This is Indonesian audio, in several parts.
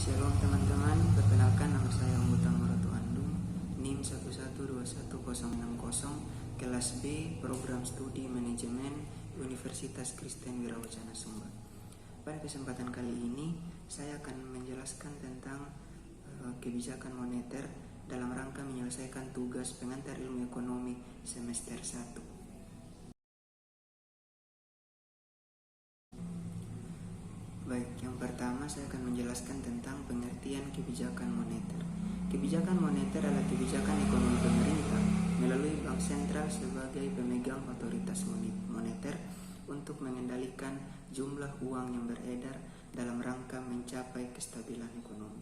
Shalom teman-teman, perkenalkan nama saya Utang Ratu Andung, NIM 1121060, kelas B, Program Studi Manajemen, Universitas Kristen Wiraucana Sumba. Pada kesempatan kali ini, saya akan menjelaskan tentang kebijakan moneter dalam rangka menyelesaikan tugas pengantar ilmu ekonomi semester 1. Baik, yang pertama saya akan menjelaskan tentang pengertian kebijakan moneter. Kebijakan moneter adalah kebijakan ekonomi pemerintah melalui bank sentral sebagai pemegang otoritas moneter untuk mengendalikan jumlah uang yang beredar dalam rangka mencapai kestabilan ekonomi.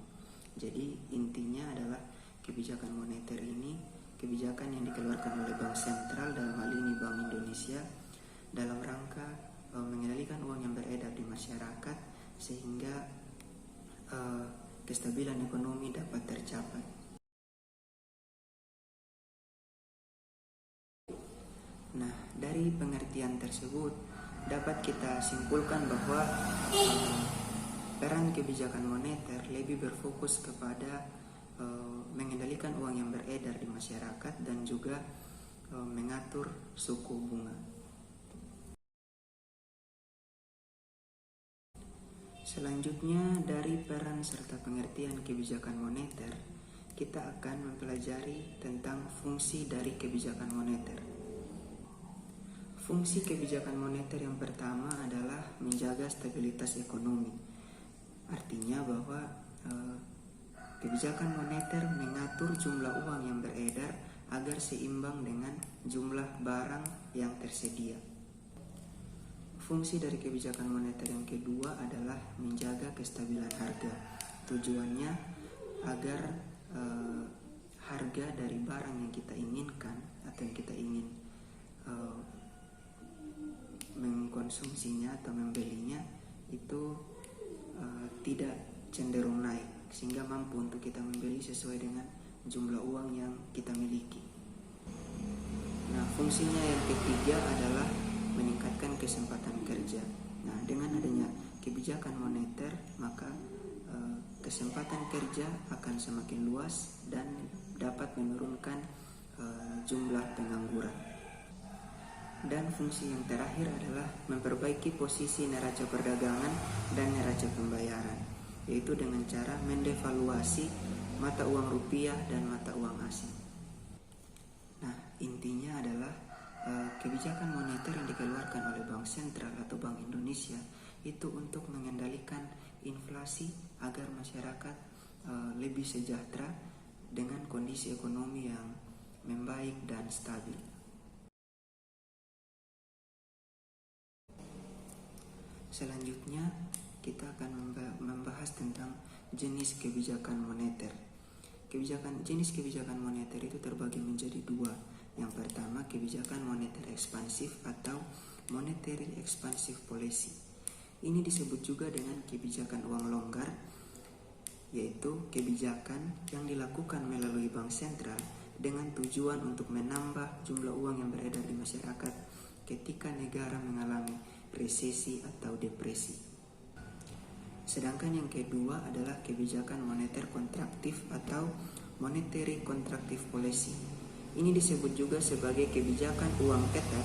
Jadi intinya adalah kebijakan moneter ini kebijakan yang dikeluarkan oleh bank sentral, dalam hal ini Bank Indonesia, dalam rangka mengendalikan uang yang beredar di masyarakat sehingga kestabilan ekonomi dapat tercapai. Nah, dari pengertian tersebut dapat kita simpulkan bahwa peran kebijakan moneter lebih berfokus kepada mengendalikan uang yang beredar di masyarakat dan juga mengatur suku bunga. Selanjutnya, dari peran serta pengertian kebijakan moneter, kita akan mempelajari tentang fungsi dari kebijakan moneter. Fungsi kebijakan moneter yang pertama adalah menjaga stabilitas ekonomi. Artinya bahwa kebijakan moneter mengatur jumlah uang yang beredar agar seimbang dengan jumlah barang yang tersedia. Fungsi dari kebijakan moneter yang kedua adalah menjaga kestabilan harga. Tujuannya agar harga dari barang yang kita inginkan atau yang kita ingin mengkonsumsinya atau membelinya itu tidak cenderung naik, sehingga mampu untuk kita membeli sesuai dengan jumlah uang yang kita miliki. Nah, fungsinya yang ketiga adalah meningkatkan kesempatan kerja. Nah, dengan adanya kebijakan moneter, maka kesempatan kerja akan semakin luas dan dapat menurunkan jumlah pengangguran. Dan fungsi yang terakhir adalah memperbaiki posisi neraca perdagangan dan neraca pembayaran, yaitu dengan cara mendevaluasi mata uang rupiah dan mata uang asing. Nah, intinya adalah kebijakan moneter yang dikeluarkan oleh Bank Sentral atau Bank Indonesia itu untuk mengendalikan inflasi agar masyarakat lebih sejahtera dengan kondisi ekonomi yang membaik dan stabil. Selanjutnya kita akan membahas tentang jenis kebijakan moneter. Jenis kebijakan moneter itu terbagi menjadi dua. Yang pertama, kebijakan moneter ekspansif atau monetary expansive policy. Ini disebut juga dengan kebijakan uang longgar, yaitu kebijakan yang dilakukan melalui bank sentral dengan tujuan untuk menambah jumlah uang yang beredar di masyarakat ketika negara mengalami resesi atau depresi. Sedangkan yang kedua adalah kebijakan moneter kontraktif atau monetary contractive policy. Ini disebut juga sebagai kebijakan uang tetap,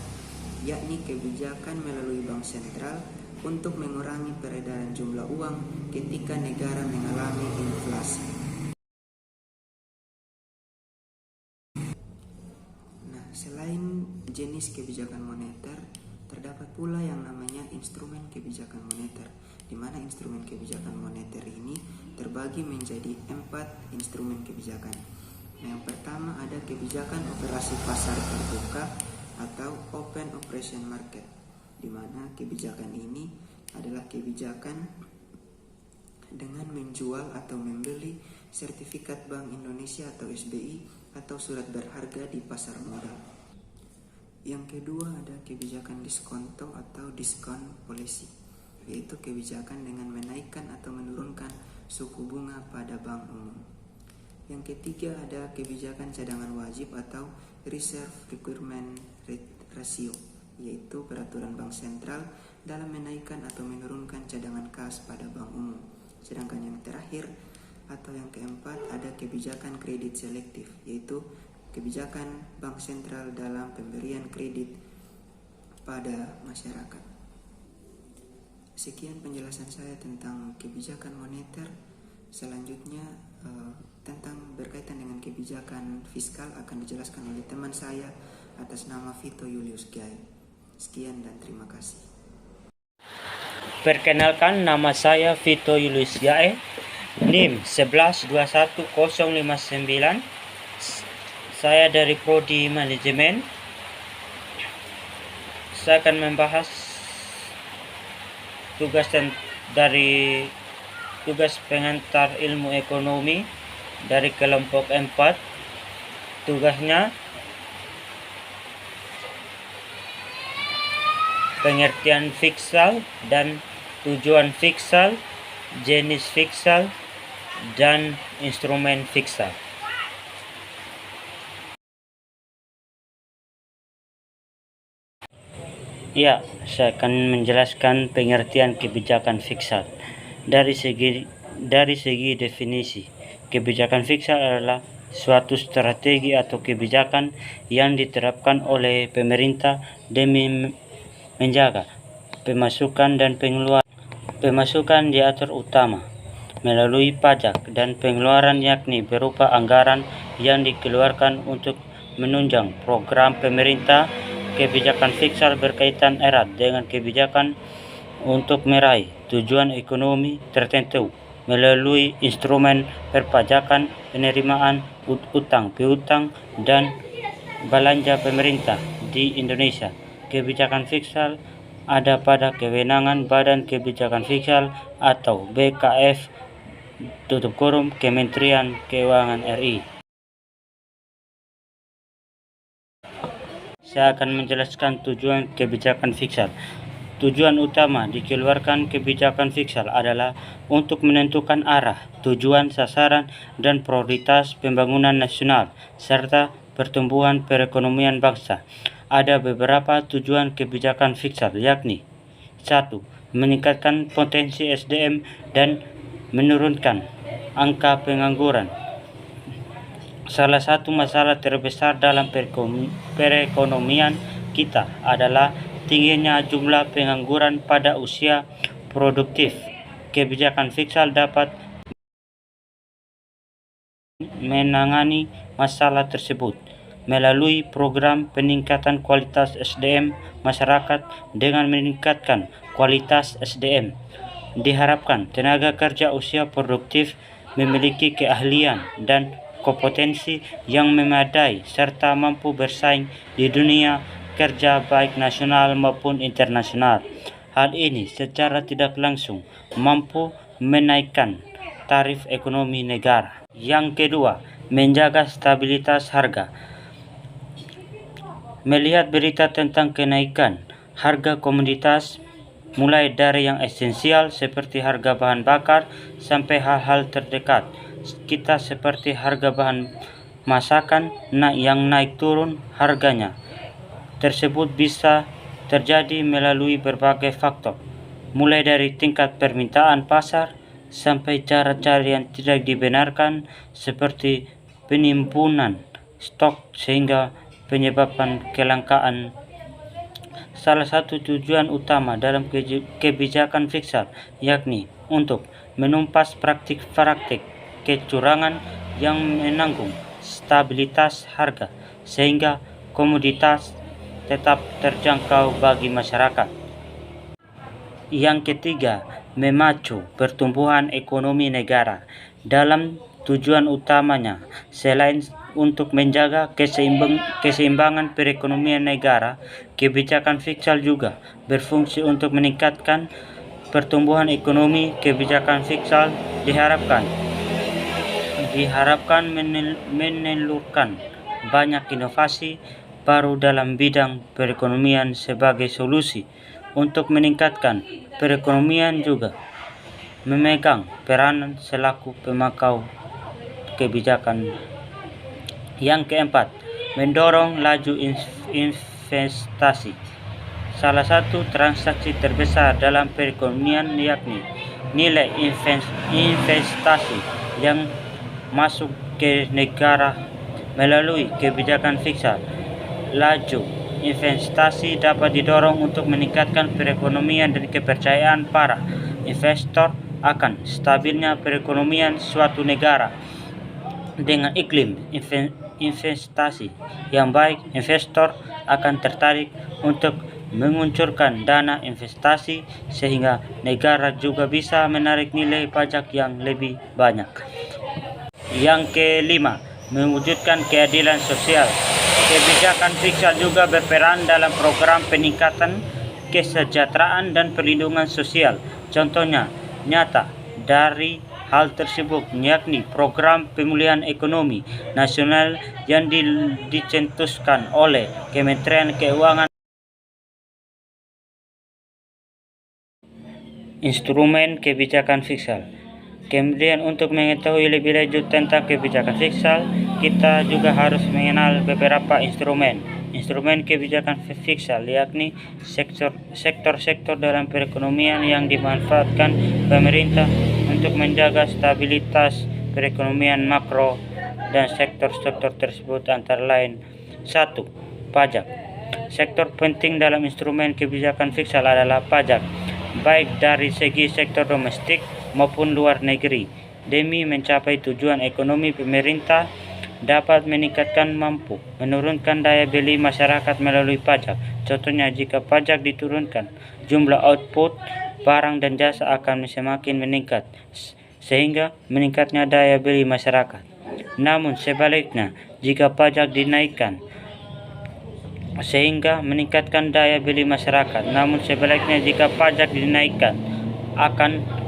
yakni kebijakan melalui bank sentral untuk mengurangi peredaran jumlah uang ketika negara mengalami inflasi. Nah, selain jenis kebijakan moneter, terdapat pula yang namanya instrumen kebijakan moneter, di mana instrumen kebijakan moneter ini terbagi menjadi 4 instrumen kebijakan. Yang pertama ada kebijakan operasi pasar terbuka atau open operation market, di mana kebijakan ini adalah kebijakan dengan menjual atau membeli sertifikat Bank Indonesia atau SBI atau surat berharga di pasar modal. Yang kedua ada kebijakan diskonto atau discount policy, yaitu kebijakan dengan menaikkan atau menurunkan suku bunga pada bank umum. Yang ketiga ada kebijakan cadangan wajib atau reserve requirement ratio, yaitu peraturan bank sentral dalam menaikkan atau menurunkan cadangan kas pada bank umum Sedangkan yang terakhir atau yang keempat ada kebijakan kredit selektif, yaitu kebijakan bank sentral dalam pemberian kredit pada masyarakat. Sekian penjelasan saya tentang kebijakan moneter. Selanjutnya tentang berkaitan dengan kebijakan fiskal akan dijelaskan oleh teman saya atas nama Vito Julius Gai. Sekian dan terima kasih. Perkenalkan, nama saya Vito Julius Gai, NIM 1121059. Saya dari Prodi Manajemen. Saya akan membahas tugas pengantar ilmu ekonomi dari kelompok 4. Tugasnya pengertian fiskal dan tujuan fiskal, jenis fiskal, dan instrumen fiskal. Ya, saya akan menjelaskan pengertian kebijakan fiskal. Dari segi definisi, kebijakan fiskal adalah suatu strategi atau kebijakan yang diterapkan oleh pemerintah demi menjaga pemasukan dan pengeluaran. Pemasukan diatur utama melalui pajak dan pengeluaran, yakni berupa anggaran yang dikeluarkan untuk menunjang program pemerintah. Kebijakan fiskal berkaitan erat dengan kebijakan untuk meraih tujuan ekonomi tertentu melalui instrumen perpajakan, penerimaan utang piutang, dan belanja pemerintah di Indonesia. Kebijakan fiskal ada pada kewenangan Badan Kebijakan Fiskal atau BKF Kementerian Keuangan RI. Saya akan menjelaskan tujuan kebijakan fiskal. Tujuan utama dikeluarkan kebijakan fiskal adalah untuk menentukan arah, tujuan, sasaran, dan prioritas pembangunan nasional serta pertumbuhan perekonomian bangsa. Ada beberapa tujuan kebijakan fiskal, yakni 1. Meningkatkan potensi SDM dan menurunkan angka pengangguran. Salah satu masalah terbesar dalam perekonomian kita adalah tingginya jumlah pengangguran pada usia produktif. Kebijakan fiskal dapat menangani masalah tersebut melalui program peningkatan kualitas SDM masyarakat. Dengan meningkatkan kualitas SDM, diharapkan tenaga kerja usia produktif memiliki keahlian dan kompetensi yang memadai serta mampu bersaing di dunia kerja baik nasional maupun internasional. Hal ini secara tidak langsung mampu menaikkan taraf ekonomi negara. Yang kedua, menjaga stabilitas harga. Melihat berita tentang kenaikan harga komoditas, mulai dari yang esensial seperti harga bahan bakar sampai hal-hal terdekat kita seperti harga bahan masakan yang naik turun harganya. Tersebut bisa terjadi melalui berbagai faktor, mulai dari tingkat permintaan pasar sampai cara-cara yang tidak dibenarkan seperti penimbunan stok sehingga menyebabkan kelangkaan. Salah satu tujuan utama dalam kebijakan fiskal yakni untuk menumpas praktik-praktik kecurangan yang menanggung stabilitas harga sehingga komoditas tetap terjangkau bagi masyarakat. Yang ketiga, memacu pertumbuhan ekonomi negara. Dalam tujuan utamanya, selain untuk menjaga keseimbangan perekonomian negara, kebijakan fiskal juga berfungsi untuk meningkatkan pertumbuhan ekonomi. Kebijakan fiskal diharapkan menelurkan banyak inovasi baru dalam bidang perekonomian sebagai solusi untuk meningkatkan perekonomian, juga memegang peranan selaku pemangkau kebijakan. Yang keempat, mendorong laju investasi. salah satu transaksi terbesar dalam perekonomian yakni nilai investasi yang masuk ke negara melalui kebijakan fiskal. Laju investasi dapat didorong untuk meningkatkan perekonomian dan kepercayaan para investor akan stabilnya perekonomian suatu negara. Dengan iklim investasi yang baik, investor akan tertarik untuk menguncurkan dana investasi sehingga negara juga bisa menarik nilai pajak yang lebih banyak. Yang kelima, mewujudkan keadilan sosial. Kebijakan fiskal juga berperan dalam program peningkatan kesejahteraan dan perlindungan sosial. Contohnya nyata dari hal tersebut yakni program pemulihan ekonomi nasional yang dicetuskan oleh Kementerian Keuangan. Instrumen kebijakan fiskal. Kemudian untuk mengetahui lebih lanjut tentang kebijakan fiskal, kita juga harus mengenal beberapa instrumen kebijakan fiskal, yakni sektor-sektor dalam perekonomian yang dimanfaatkan pemerintah untuk menjaga stabilitas perekonomian makro dan sektor-sektor tersebut antara lain. 1. Pajak. Sektor penting dalam instrumen kebijakan fiskal adalah pajak, baik dari segi sektor domestik maupun luar negeri. Demi mencapai tujuan ekonomi, pemerintah dapat meningkatkan mampu menurunkan daya beli masyarakat melalui pajak. Contohnya, jika pajak diturunkan, jumlah output barang dan jasa akan semakin meningkat, sehingga meningkatnya daya beli masyarakat. Namun sebaliknya, jika pajak dinaikkan, sehingga meningkatkan daya beli masyarakat. Namun sebaliknya, jika pajak dinaikkan, akan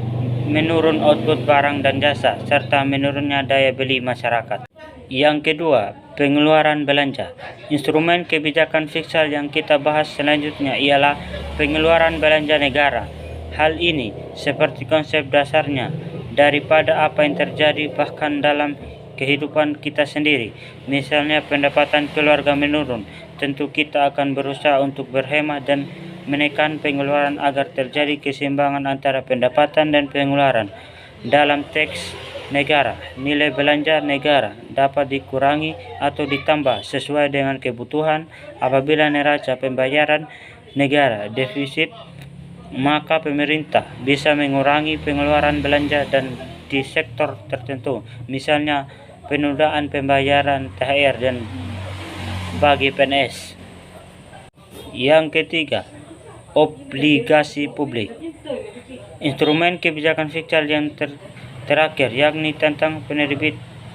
menurun output barang dan jasa, serta menurunnya daya beli masyarakat. Yang kedua, pengeluaran belanja. Instrumen kebijakan fiskal yang kita bahas selanjutnya ialah pengeluaran belanja negara. Hal ini seperti konsep dasarnya daripada apa yang terjadi bahkan dalam kehidupan kita sendiri. Misalnya pendapatan keluarga menurun, tentu kita akan berusaha untuk berhemat dan menekan pengeluaran agar terjadi keseimbangan antara pendapatan dan pengeluaran. Dalam teks negara, nilai belanja negara dapat dikurangi atau ditambah sesuai dengan kebutuhan. Apabila neraca pembayaran negara defisit, maka pemerintah bisa mengurangi pengeluaran belanja dan di sektor tertentu, misalnya penundaan pembayaran THR dan bagi PNS. Yang ketiga, obligasi publik. Instrumen kebijakan fiskal yang terakhir yakni tentang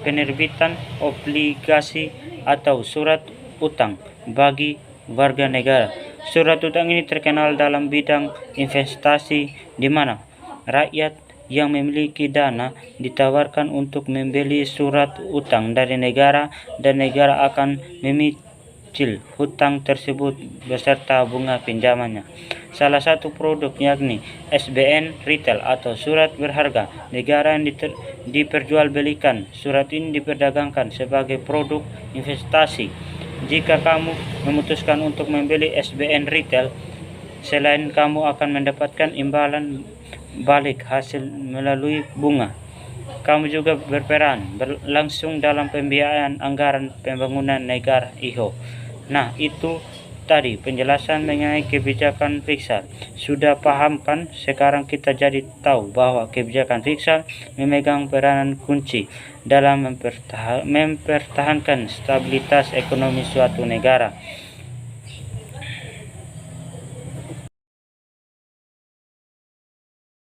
penerbitan obligasi atau surat utang bagi warga negara. Surat utang ini terkenal dalam bidang investasi, di mana rakyat yang memiliki dana ditawarkan untuk membeli surat utang dari negara dan negara akan memicil hutang tersebut beserta bunga pinjamannya. Salah satu produk yakni SBN retail atau surat berharga negara yang diperjualbelikan. Surat ini diperdagangkan sebagai produk investasi. Jika kamu memutuskan untuk membeli SBN retail, selain kamu akan mendapatkan imbalan balik hasil melalui bunga, kamu juga berperan langsung dalam pembiayaan anggaran pembangunan negara (IHO). Nah, itu tadi penjelasan mengenai kebijakan fiskal. Sudah paham kan? Sekarang kita jadi tahu bahwa kebijakan fiskal memegang peranan kunci dalam mempertahankan stabilitas ekonomi suatu negara.